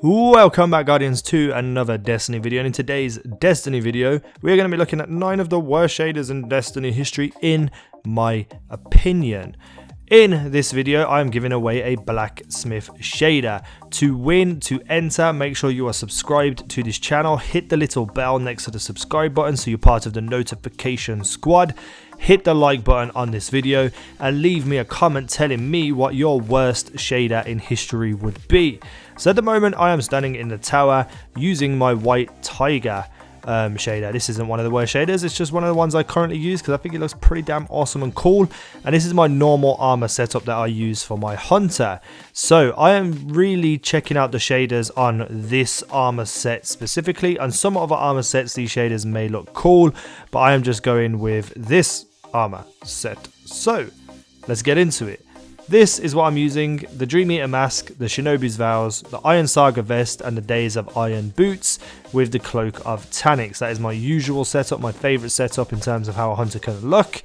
Welcome back, Guardians, to another Destiny video, and in today's Destiny video we're going to be looking at 9 of the worst shaders in Destiny history in my opinion. In this video I am giving away a blacksmith shader. To win, to enter, make sure you are subscribed to this channel, hit the little bell next to the subscribe button so you're part of the notification squad. Hit the like button on this video and leave me a comment telling me what your worst shader in history would be. So at the moment I am standing in the tower using my white tiger shader. This isn't one of the worst shaders, it's just one of the ones I currently use because I think it looks pretty damn awesome and cool. And this is my normal armor setup that I use for my hunter. So I am really checking out the shaders on this armor set specifically. On some other armor sets these shaders may look cool, but I am just going with this armor set. So let's get into it. This is what I'm using: the Dream Eater mask, the Shinobi's Vows, the Iron Saga vest, and the Days of Iron boots with the Cloak of Taniks. That is my usual setup, my favorite setup in terms of how a hunter can look.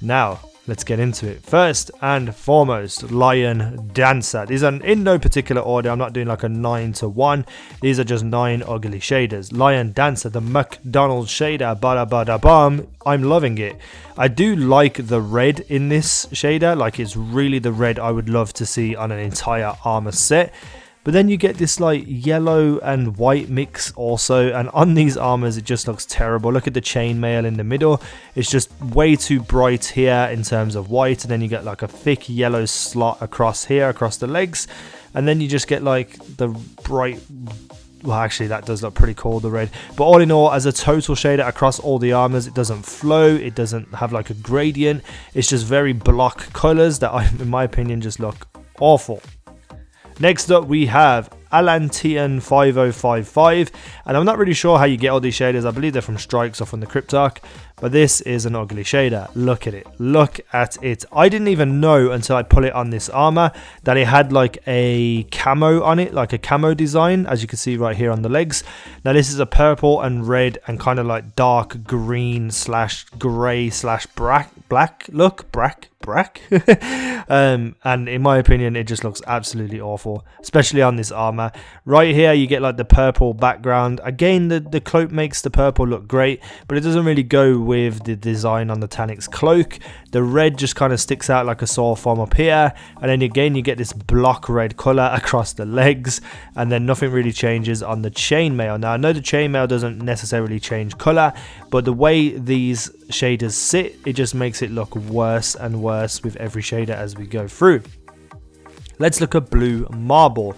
Now let's get into it. First and foremost, Lion Dancer. These are in no particular order. I'm not doing like a 9 to 1. These are just 9 ugly shaders. Lion Dancer, the McDonald's shader. Bada bada bum. I'm loving it. I do like the red in this shader. Like, it's really the red I would love to see on an entire armor set. But then you get this like yellow and white mix also, and on these armors it just looks terrible. Look at the chainmail in the middle. It's just way too bright here in terms of white, and then you get like a thick yellow slot across here, across the legs, and then you just get like the bright, well actually that does look pretty cool, the red. But all in all, as a total shader across all the armors, it doesn't flow, it doesn't have like a gradient. It's just very block colors that in my opinion just look awful. Next up we have Atlantean 5055, and I'm not really sure how you get all these shaders. I believe they're from Strikes or from the Cryptarch, but this is an ugly shader. Look at it, look at it. I didn't even know until I put it on this armor that it had like a camo on it, like a camo design, as you can see right here on the legs. Now this is a purple and red and kind of like dark green slash grey slash black look, brack. And in my opinion it just looks absolutely awful, especially on this armor. Right here you get like the purple background. Again, the cloak makes the purple look great, but it doesn't really go with the design on the Taniks cloak. The red just kind of sticks out like a sore thumb up here, and then again you get this block red color across the legs, and then nothing really changes on the chainmail. Now I know the chainmail doesn't necessarily change color, but the way these shaders sit, it just makes it look worse and worse with every shader as we go through. Let's look at Blue Marble.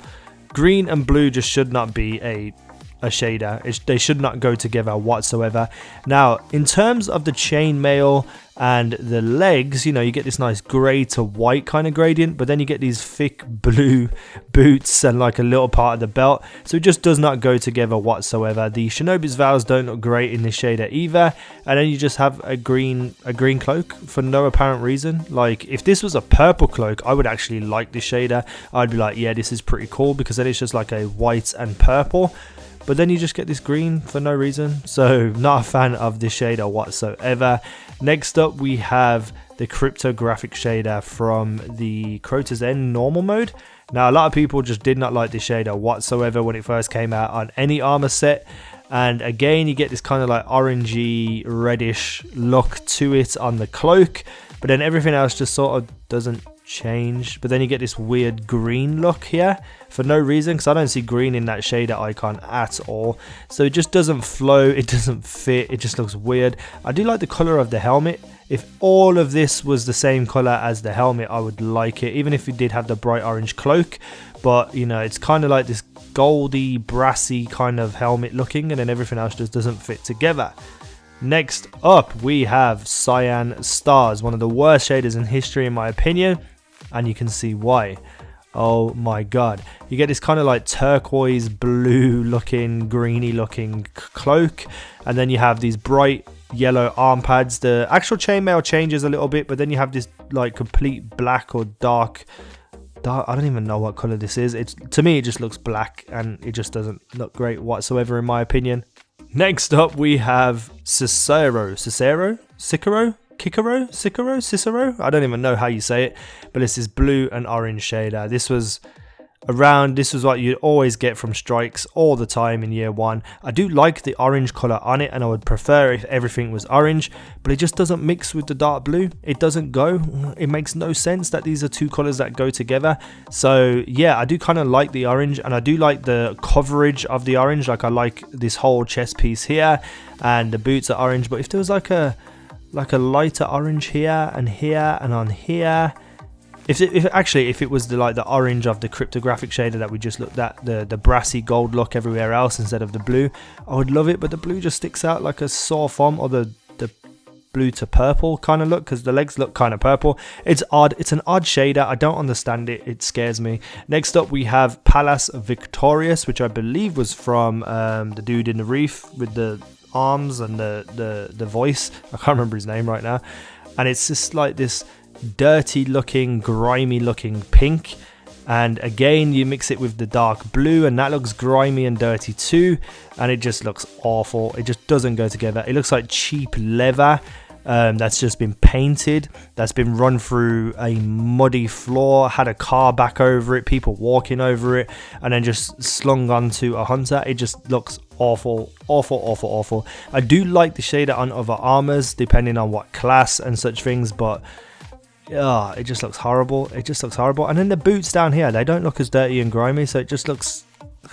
Green and blue just should not be a shader. They should not go together whatsoever. Now in terms of the chainmail and the legs, you know, you get this nice grey to white kind of gradient, but then you get these thick blue boots and like a little part of the belt, so it just does not go together whatsoever. The Shinobi's Vows don't look great in this shader either, and then you just have a green cloak for no apparent reason. Like, if this was a purple cloak, I would actually like this shader. I'd be like, yeah, this is pretty cool, because then it's just like a white and purple. But then you just get this green for no reason, so not a fan of this shader whatsoever. Next up we have the cryptographic shader from the Crota's End normal mode. Now a lot of people just did not like this shader whatsoever when it first came out on any armor set. And again you get this kind of like orangey reddish look to it on the cloak, but then everything else just sort of doesn't change. But then you get this weird green look here for no reason, because I don't see green in that shader icon at all. So it just doesn't flow, it doesn't fit, it just looks weird. I do like the color of the helmet. If all of this was the same color as the helmet, I would like it, even if it did have the bright orange cloak. But you know, it's kind of like this goldy brassy kind of helmet looking, and then everything else just doesn't fit together. Next up we have Cyan Stars, one of the worst shaders in history in my opinion, and you can see why. Oh my god, you get this kind of like turquoise blue looking, greeny looking cloak, and then you have these bright yellow arm pads. The actual chainmail changes a little bit, but then you have this like complete black or dark, I don't even know what color this is. To me it just looks black, and it just doesn't look great whatsoever in my opinion. Next up we have Cicero, I don't even know how you say it, but it's this blue and orange shader. This was around. This is what you'd always get from strikes all the time in year one. I do like the orange color on it, and I would prefer if everything was orange, but it just doesn't mix with the dark blue. It doesn't go. It makes no sense that these are two colors that go together. So yeah, I do kind of like the orange, and I do like the coverage of the orange. Like I like this whole chest piece here, and the boots are orange, but if there was like a lighter orange here and on here, if it was the orange of the cryptographic shader that we just looked at, the brassy gold look everywhere else instead of the blue, I would love it. But the blue just sticks out like a sore thumb, or the blue to purple kind of look, because the legs look kind of purple. It's odd. It's an odd shader. I don't understand it. It scares me. Next up we have Pallas Victorious, which I believe was from the dude in the reef with the arms and the voice. I can't remember his name right now. And it's just like this dirty looking, grimy looking pink, and again you mix it with the dark blue, and that looks grimy and dirty too, and it just looks awful. It just doesn't go together. It looks like cheap leather that's just been painted, that's been run through a muddy floor, had a car back over it, people walking over it, and then just slung onto a hunter. It just looks awful, awful, awful, awful. I do like the shader on other armors depending on what class and such things, but it just looks horrible. It just looks horrible. And then the boots down here, they don't look as dirty and grimy, so it just looks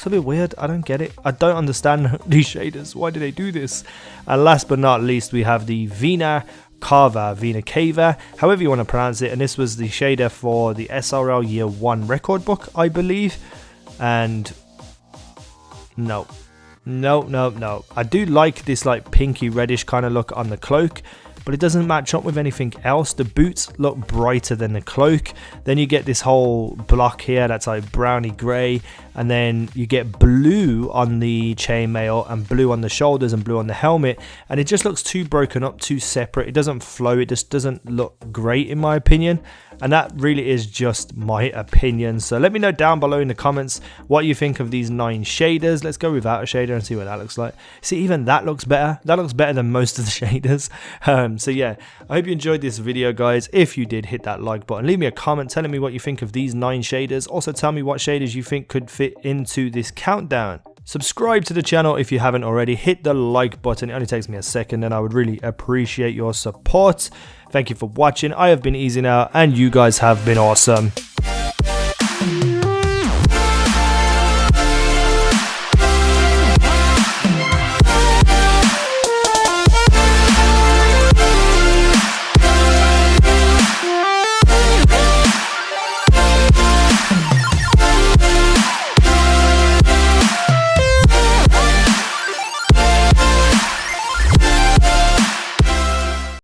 a bit weird. I don't get it. I don't understand these shaders. Why do they do this? And last but not least, we have the Vina Cava, however you want to pronounce it, and this was the shader for the SRL Year 1 record book, I believe. And no. I do like this like pinky reddish kind of look on the cloak, but it doesn't match up with anything else. The boots look brighter than the cloak. Then you get this whole block here that's like browny grey, and then you get blue on the chainmail and blue on the shoulders and blue on the helmet, and it just looks too broken up, too separate. It doesn't flow. It just doesn't look great in my opinion, and that really is just my opinion. So let me know down below in the comments what you think of these 9 shaders. Let's go without a shader and see what that looks like. See, even that looks better. That looks better than most of the shaders. So yeah, I hope you enjoyed this video, guys. If you did, hit that like button. Leave me a comment telling me what you think of these 9 shaders. Also tell me what shaders you think could fit into this countdown. Subscribe to the channel if you haven't already. Hit the like button. It only takes me a second, and I would really appreciate your support. Thank you for watching. I have been easynow, and you guys have been awesome.